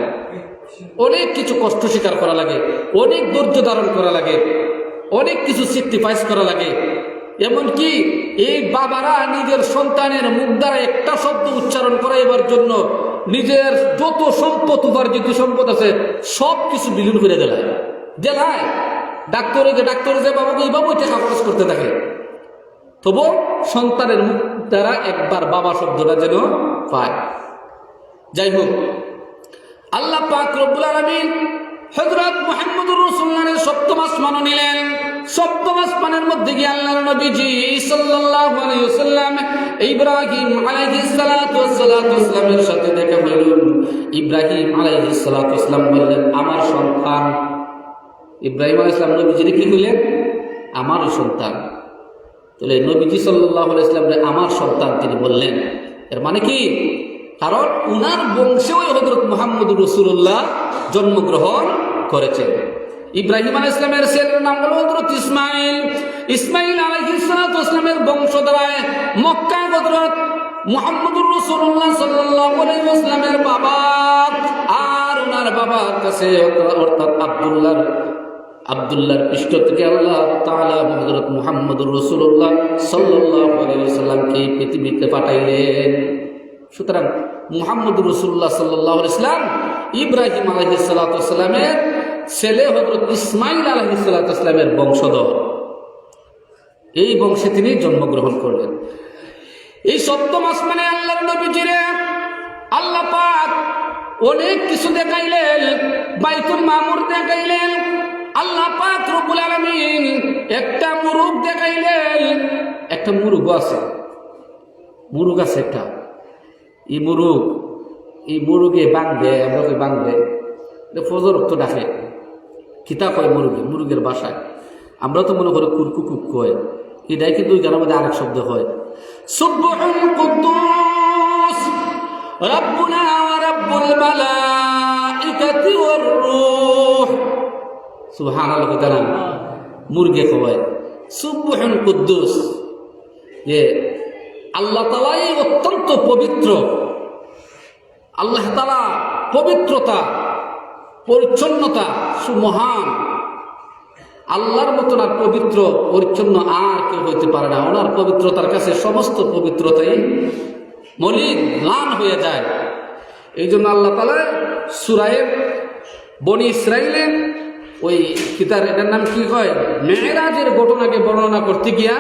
অনেক কিছু কষ্ট স্বীকার করা লাগে, অনেক ধৈর্য ধারণ করা লাগে, অনেক কিছু স্যাক্রিফাইস করা লাগে। এমনকি এই বাবারা নিজের সন্তানের মুখ দ্বারা একটা শব্দ উচ্চারণ করাইবার জন্য নিজের যত সম্পদ, উপার্জিত সম্পদ আছে সব কিছু বিলীন করে দেলায় ডাক্তারে যে বাবাকে এইভাবে টাকা খরচ করতে থাকে, তবু সন্তানের মুখ দ্বারা একবার বাবা শব্দটা যেন পায়। যাই হোক, আল্লাহ পাক রব্বুল আলামিন হযরত মুহাম্মদুর রাসূলুল্লাহর সপ্তম আসমান নিলেন। সপ্তম আসমানের মধ্যে গিয়ে আল্লাহর নবীজি সাল্লাল্লাহু আলাইহি ওয়াসাল্লাম ইব্রাহিম আলাইহিস সালাতু ওয়াসসালামের সাথে দেখা হলো। ইব্রাহিম আলাইহিস সালাতু ওয়াসসালাম বললেন, আমার সন্তান। ইব্রাহিম আলাইহিস সালাম নবীজিকে কি বললেন? আমার সন্তান। তাহলে নবীজি সাল্লাল্লাহু আলাইহি ওয়াসাল্লাম আমার সন্তান তিনি বললেন, এর মানে কি? কারণ উনার বংশেও হযরত মুহাম্মদুর রাসূলুল্লাহ জন্মগ্রহণ করেছেন। ইব্রাহিম আলাইহিস সালামের ছেলের নাম হলো হযরত ইসমাইল। ইসমাইল আলাইহিস সালাতু ওয়াসসালামের বংশধরায় মক্কায় হযরত মুহাম্মদুর রাসূলুল্লাহ সাল্লাল্লাহু আলাইহি ওয়াসাল্লামের বাবা আর ওনার বাবার কাছে অর্থাৎ আব্দুল্লাহর পৃষ্ঠ থেকে আল্লাহ তাআলা হযরত মুহাম্মদুর রাসূলুল্লাহ সাল্লাল্লাহু আলাইহি ওয়াসাল্লামকে পৃথিবীতে পাঠাইলেন। সুতরাং মুহাম্মদুর রাসূলুল্লাহ সাল্লাল্লাহু আলাইহি ওয়াসাল্লাম ইব্রাহিম আলাইহিস সালাতু ওয়াসসালামের ছেলে হযরত ইসমাঈল আলাইহিস সালাতু ওয়াসসালামের বংশধর। এই বংশে তিনি জন্মগ্রহণ করলেন। এই সপ্তম আসমানে আল্লাহর নবীজিরে আল্লাহ পাক অনেক কিছু দেখাইলেন, বাইতুল মামুর দেখাইলেন, আল্লাহ পাক রব্বুল আলামিন একটা মুরুগ দেখাইলেন। একটা মুরুগ আছে একটা, এই মুরুগে বাঁধবে, আমরা বাঁধবে ফজর তো ডাকে কিতা কয় মুরুগের বাসায়, আমরা তো মনে করি কুরকুকুক কয়, এটাই কিন্তু ওই গানের মধ্যে আরেক শব্দ হয়, সুবহুন কুদ্দুস রাব্বুনা ওয়া রাব্বুল মালাইকাতি ওয়ার রূহ। সুবহানাল্লাহ তাআলা মুরগে কয় সুবহুন কুদ্দুস, যে আল্লাহ তাআলাই অত্যন্ত পবিত্র, আল্লাহ তাআলা পবিত্রতা পরিচ্ছন্নতা সুমহান, আল্লাহর মতন আর পবিত্র পরিচ্ছন্ন আর কেউ হইতে পারে না। ওনার পবিত্রতার কাছে সমস্ত পবিত্রতাই মলিন ম্লান হয়ে যায়। এই জন্য আল্লাহ তাআলা সূরা বনি ইসরাঈলের ওই কিতার এটার নাম কি হয়, মেরাজের ঘটনাকে বর্ণনা করতে গিয়া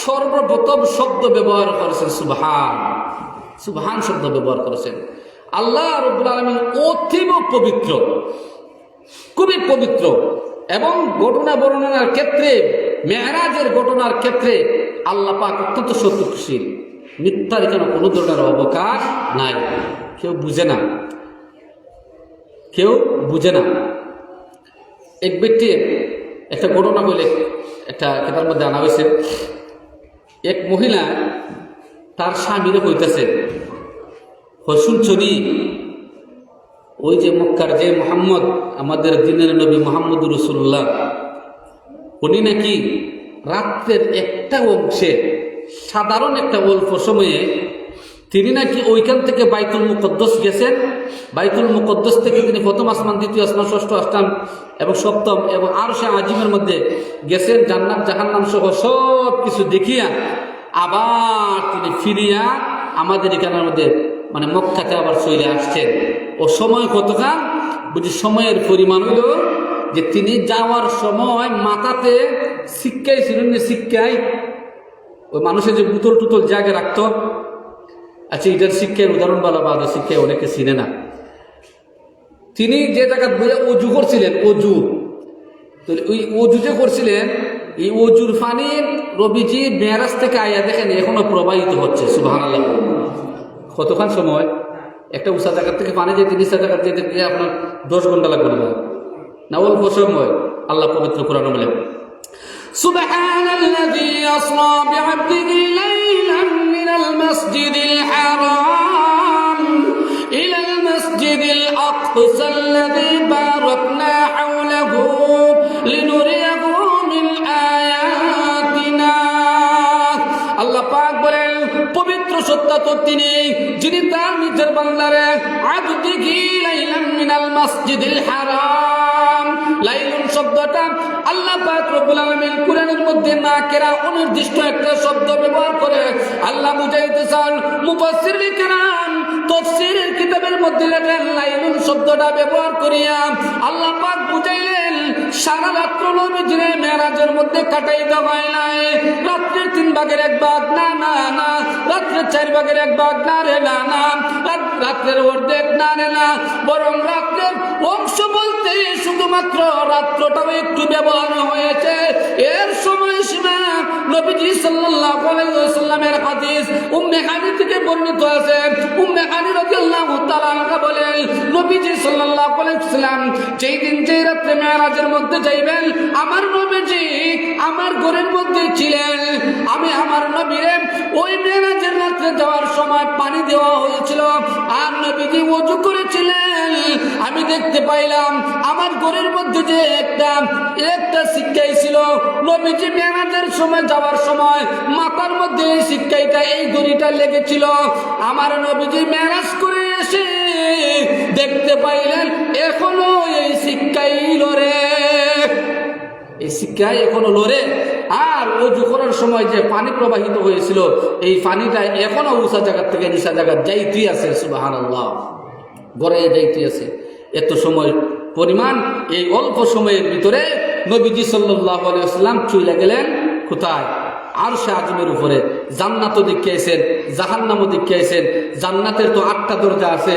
সর্বপ্রথম শব্দ ব্যবহার করেছেন সুবহান শব্দ ব্যবহার করেছেন। আল্লাহ রাব্বুল আলামিন অতীব পবিত্র, খুবই পবিত্র, এবং ঘটনা বর্ণনার ক্ষেত্রে মেরাজের ঘটনার ক্ষেত্রে আল্লাহ পাক অত্যন্ত সত্যশীল, মিথ্যার যেন কোনো ধরনের অবকাশ নাই। কেউ বুঝে না। এক ব্যক্তি একটা ঘটনা বলে একটা খেতার মধ্যে আনা হয়েছে, এক মহিলা তার স্বামীরে হইতেছে, শুনছনি ওই যে মক্কার যে মুহাম্মদ, আমাদের দিনের নবী মুহাম্মদুর রাসূলুল্লাহ, উনি নাকি রাত্রের একটা অংশে, সাধারণ একটা অল্প সময়ে তিনি নাকি ওইখান থেকে বাইতুল মুকদ্দাস গেছেন। বাইতুল মুকদ্দাস থেকে তিনি প্রথম আসমান, দ্বিতীয় আসমান, ষষ্ঠ আসমান এবং সপ্তম এবং আরশে আজিমের মধ্যে গেছেন। জান্নাত জাহান্নাম সহ সব কিছু দেখিয়া আবার তিনি ফিরিয়া আমাদের এখানের মধ্যে মানে মক্কাতে আবার চলে আসছেন। ও সময় কতক্ষণ বুঝি, সময়ের পরিমাণ হইল যে তিনি যাওয়ার সময় মাথাতে শিক্ষাই ছিলেন, শিক্ষায় ওই মানুষের যে বুতল টুতল জায়গায় রাখতো। আচ্ছা, এটার শিক্ষার উদাহরণ বলা বাদ, শিক্ষায় অনেকে চিনে না। তিনি যে জায়গা অজু করছিলেন, ওই অজু যে করছিলেন, এই অজুর পানি নবীজি মেরাজ থেকে আইয়া দেখেন এখনো প্রবাহিত হচ্ছে। সুবহানাল্লাহ। কতক্ষণ সময়, একটা উঁচা জায়গার থেকে পানি যেতে নিচা জায়গার যেতে আপনার 10 ঘন্টা লাগবে না অল্প সময়। আল্লাহ পবিত্র কোরআনে বলেন, সুবহানাল্লাযী আসরা বিআবদিহি লাইলান মিনাল মাসজিদিল হারাম ইলাল মাসজিদিল আকসাল্লাযী বারাকনা হাওলাহু লিনুরিয়াহু মিন আয়াতিনা। আল্লাহ পাক বলেন, পবিত্র সত্তা তো তিনি, যিনি তার নিজের বান্দারে আবদিহি লাইলান মিনাল মাসজিদিল হারাম, লাইলুন শব্দটা আল্লাহ পাক রব্বুল আলামিন কুরআনের মধ্যে নাকিরা অনির্দিষ্ট একটা শব্দ ব্যবহার করে আল্লাহ বুঝাইতে চান। মুফাসসিরিন কিরাম তাফসীরের কিতাবের মধ্যে লেখেন, লাইলুন শব্দটা ব্যবহার করিয়া আল্লাহ পাক বুঝাইলেন সারা রাত্র নবীজিরে মেরাজের মধ্যে কাটাইতে হয় নাই। রাত্রের 3 ভাগের 1 ভাগ না, রাত্রের 4 ভাগের 1 ভাগ না, রাত্রের অর্ধেক না, বরং রাত্রের অংশ বলতে শুধুমাত্র রাত্রটাও একটু ব্যবহার হয়েছে। এর সময়সীমা নবীজি সাল্লাল্লাহু আলাইহি ওয়াসাল্লামের হাদিস উম্মে হানি থেকে বর্ণিত আছে। উম্মে হানি রাদিয়াল্লাহু তাআলা আনহা বলেন, নবীজি সাল্লাল্লাহু আলাইহি ওয়াসাল্লাম যেই দিন যেই রাত্রে মেরাজের মধ্যে যাইবেন, আমার নবীজি আমার ঘরের মধ্যে ছিলেন। আমি আমার নবীরে ওই মেরাজের রাত্রে যাওয়ার সময় পানি দেওয়া হয়েছিল, আর নবীজি ওযু করেছিলেন। আমি দেখতে পাইলাম আমার ঘরের মধ্যে যে একটা শিক্ষাই ছিল। নবীজি মেরাজের সময় যাওয়ার সময় মাথার মধ্যে এই শিক্ষাইটা, এই দড়িটা লেগেছিল। আমার নবীজি মেরাজ করে এসে দেখতে পাইলেন এখনো এই শিক্ষাই লড়ে, এই শিক্ষায় এখনো লড়ে। আর ওযু করার সময় যে পানি প্রবাহিত হয়েছিল এই পানিটা এখনো উঁচা জায়গার থেকে নিচা জায়গার যাইতেই আছে, সুবহানাল্লাহ, গড়ে যাইতেই আছে। এত সময় পরিমাণ এই অল্প সময়ের ভিতরে নবীজি সাল্লাল্লাহু আলাইহি ওয়াসাল্লাম চলে গেলেন কোথায়? আরশে আজিমের উপরে। জান্নাতও দেখিয়েছেন, জাহান্নামও দেখিয়েছেন। জান্নাতের তো 8টা দরজা আছে,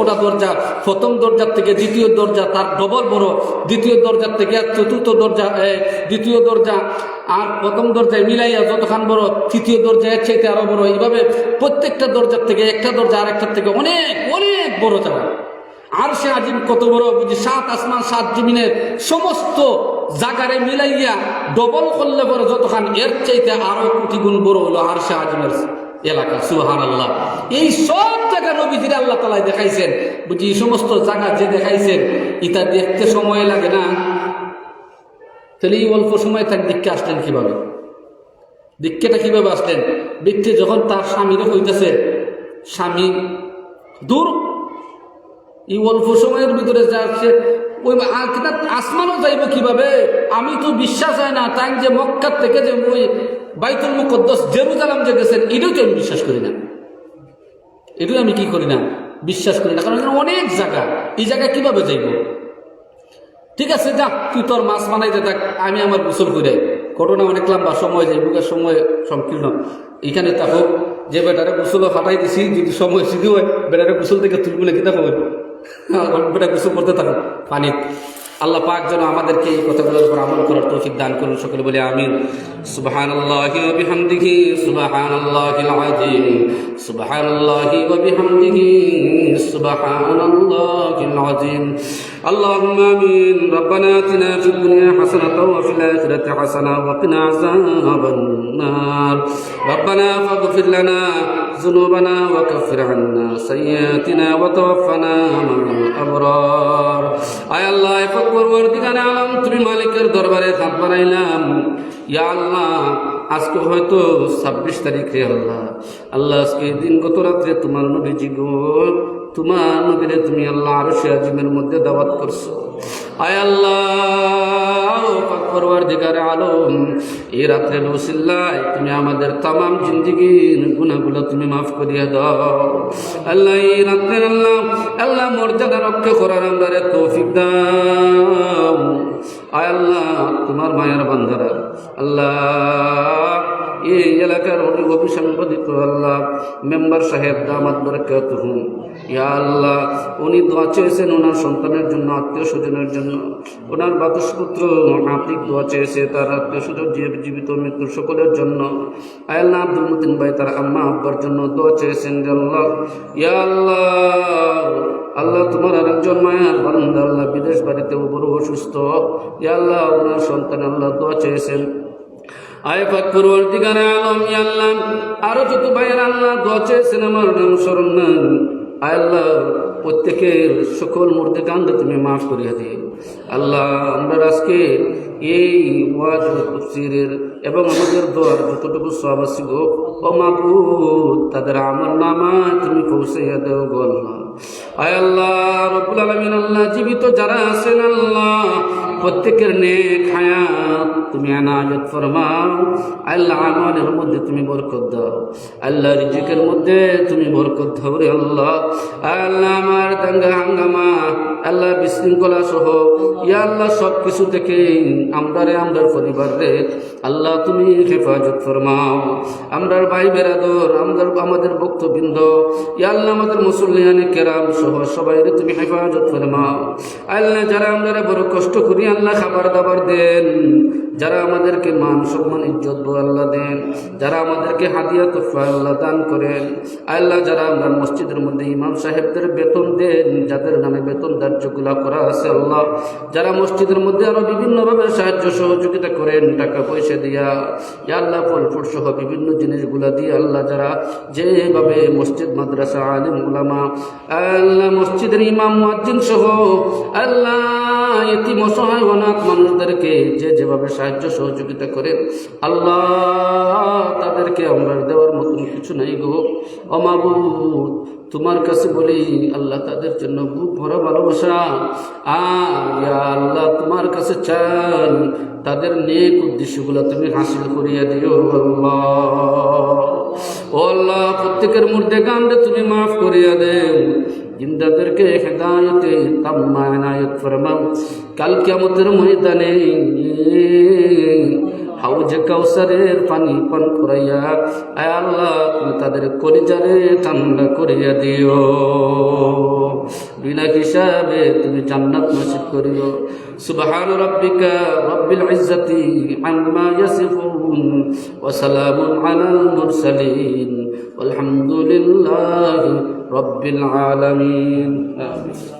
ওটা দরজা প্রথম দরজার থেকে দ্বিতীয় দরজা তার ডবল বড়, দ্বিতীয় দরজার থেকে চতুর্থ দরজা, দ্বিতীয় দরজা আর প্রথম দরজায় মিলাইয়া যতখান বড়, তৃতীয় দরজা এর চাইতে আরো বড়। এইভাবে প্রত্যেকটা দরজার থেকে একটা দরজা আরেকটার থেকে অনেক অনেক বড় জায়গা। আরশে আজিম কত বড় বুঝি? 7 আসমান 7 জমিনের সমস্ত জায়গারে মিলাইয়া ডবল করলে পরে যতখান এর চাইতে আরো কোটি গুণ বড় হলো আরশে আজিমের এলাকা, সুবহানাল্লাহ। এই সব জায়গা নবীজির আল্লাহ তাআলা দেখাইছেন। বুঝি এই সমস্ত জায়গা যে দেখাইছেন এটা দেখতে সময় লাগে না? তাহলে এই অল্প সময় তার দিককে আসলেন কিভাবে? দিককেটা কিভাবে আসলেন? ব্যক্তি যখন তার স্বামীরও হইতেছে, স্বামী দূর, এই অল্প সময়ের ভিতরে যাচ্ছে ওই আসমানও যাইব কিভাবে? আমি তো বিশ্বাস হয় না তাই যে মক্কা থেকে যে ওই বাইতুল মুকদ্দাস জেরুজালেম যে গেছেন, এটাও তো আমি বিশ্বাস করি না। এটাও আমি কি করি না? বিশ্বাস করি না। কারণ অনেক জায়গা, এই জায়গায় কিভাবে যাইব? ঠিক আছে, যা তুই তোর মাছ বানাইতে থাক, আমি আমার গোসল করে। ঘটনা অনেক লম্বা, সময় যাই, বুকের সময় সংকীর্ণ। এখানে থাকুক, যে বেটারে গোসল ফাটাই দিছি, যদি সময় সিদ্ধি হয় বেটারে গোসল থেকে তুলবলে কিনা হবে, বেটা গোসল করতে থাকুক পানি। আল্লাহ পাক যেন আমাদেরকে এই কথাগুলোর উপর আমল করার তৌফিক দান করুন, সকলে বলে আমিন। সুবহানাল্লাহি ওয়া বিহামদিহি সুবহানাল্লাহিল আযীম, সুবহানাল্লাহি ওয়া বিহামদিহি সুবহানাল্লাহিল আযীম। আল্লাহুম্মা আমিন। রব্বানা আতিনা ফিদ দুনিয়া হাসানাতাও ওয়া ফিল আখিরাতি হাসানাতাও ওয়া কিনা আযাবান নার। রব্বানা ফাগফির লানা যুনুবানা ওয়া কাফির আন্না সাইয়্যাতিনা ওয়া তাওয়াফানা মা'আল আবরার। আয় আল্লাহ, পরওয়ারদিগারে আলম, তুমি মালিকের দরবারে হাত বাড়াইলাম। ইয়া আল্লাহ, আজকে হয়তো 26 তারিখ রে আল্লাহ। আল্লাহ, আজকে দিন গত রাত্রে তোমার নবীজি গো, তোমার নবীরে তুমি আল্লাহ আরশে আজিমের মধ্যে দাওয়াত করছো। আয় আল্লাহ, পরওয়ারদিগারে আলম, এই রাত্রের ওসিলায় তুমি আমাদের তামাম জিন্দেগির গুনাহগুলো তুমি মাফ করিয়া দাও। আল্লাহ, এই রাত্রের আল্লাহ মর্যাদা রক্ষা করার আমরা তৌফিক দাও। আয় আল্লাহ, তোমার মায়ের বান্দারা আল্লাহ, এই এলাকার অভিসংবাদিত আল্লাহ মেম্বার সাহেব দামাত বরকাতুহু, ইয়া আল্লাহ, উনি দোয়া চেয়েছেন ওনার সন্তানের জন্য, আত্মীয় স্বজনের জন্য, ওনার বাদশপুত্র আতিক দোয়া চেয়েছে তার আত্মীয় স্বজন জীবিত মৃত্যু সকলের জন্য। আয় আল্লাহ, আব্দুল মতিন ভাই তার আম্মা আব্বার জন্য দোয়া চেয়েছেন। আল্লাহ, ইয়া আল্লাহ, আল্লাহ তোমার আরেকজন মায়ের বান্দা আল্লাহ বিদেশ বাড়িতে বড় অসুস্থ। ইয়া আল্লাহ, ওনার সন্তান আল্লাহ দোয়া চেয়েছেন। আয় পাক পরওয়ারদিগারে আলম, ইয়া আল্লাহ, আরো যত ভাইয়ের আল্লাহ দোয়া চেয়েছেন আমার নাম স্মরণ নাই। আয় আল্লাহ, প্রত্যেকের সকল মুর্দে কান্ড তুমি মাফ করিয়া দিও। আল্লাহ, আমরা আজকে এই ওয়াজ তাফসীরের এবং আমাদের দোয়ার যতটুকু সওয়াব আছে গো, ও মাবুদ, তাদের আমল নামায় তুমি পৌঁছাইয়া দাও গো আল্লাহ। আয় আল্লাহ রব্বুল আলামিন, আল্লাহ জীবিত যারা আছেন আল্লাহ প্রত্যেকের নেক হায়াত তুমি এনায়েত ফরমাও। আল্লাহ, আমাদের মধ্যে তুমি বরকত দাও। আল্লাহ, রিজিকের মধ্যে তুমি বরকত দাও রে আল্লাহ। আল্লাহ, আমার দাঙ্গা হাঙ্গামা আল্লাহ বিশৃঙ্খলা সহ ইয়া আল্লাহ সব কিছু থেকে আমরার পরিবার রে আল্লাহ তুমি হেফাজত ফরমাও। আমরার ভাই বেরাদর, আমাদের ভক্তবৃন্দ, ইয়া আল্লাহ, আমাদের মুসল্লিয়ানে কেরাম সহ সবাই তুমি হেফাজত ফরমাও। আল্লাহ, যারা আমরা বড় কষ্ট করি আল্লাহ খাবার দাবার দেন, যারা আমাদেরকে মান সম্মান ইজ্জত আল্লাহ দেন, যারা আমাদেরকে হাদিয়া তোফা আল্লাহ দান করেন। আল্লাহ, যারা আমরা মসজিদের মধ্যে ইমাম সাহেবদের বেতন দেন, যাদের নামে বেতন ধার্যগুলা করা আছে আল্লাহ, যারা মসজিদের মধ্যে আরো বিভিন্নভাবে সাহায্য সহযোগিতা করেন টাকা পয়সা দিয়া, ইয়া আল্লাহ ফল ফুল সহ বিভিন্ন জিনিসগুলা দিয়ে আল্লাহ, যারা যেভাবে মসজিদ মাদ্রাসা আলিম উলামা আল্লাহ মসজিদের ইমাম মুয়াজ্জিন সহ আল্লাহ এতিম অসহায় অনাথ মানুষদেরকে যে যেভাবে সাহায্য সহযোগিতা করেন আল্লাহ তাদেরকে আমরা দেওয়ার মতন কিছু নাই গো ও মাবুদ তোমার কাছে বলি আল্লাহ তাদের জন্য বুক ভরা ভালোবাসা আল্লাহ তোমার কাছে চান তাদের নেক উদ্দেশ্যগুলো তুমি হাসিল করিয়া দিও আল্লাহ ও আল্লাহ প্রত্যেকের মধ্যে গানটা তুমি মাফ করিয়া দেও জিন্দাদেরকে হেদায়েতে তাম্মা ইনায়াত ফরমাও কাল কিয়ামতের ময়দানে হাউজে কাউসারের পানি পান করাইয়া আয় আল্লাহ তুমি তাদের কলিজারে ঠান্ডা করিয়া দিও বিনা হিসাবে তুমি জান্নাত নসিব করিও সুবহান রাব্বিকা রব্বিল ইজ্জাতি আম্মা ইয়াসিফুন ওয়া সালামুন আলাল মুরসালিন والحمد لله رب العالمين آمين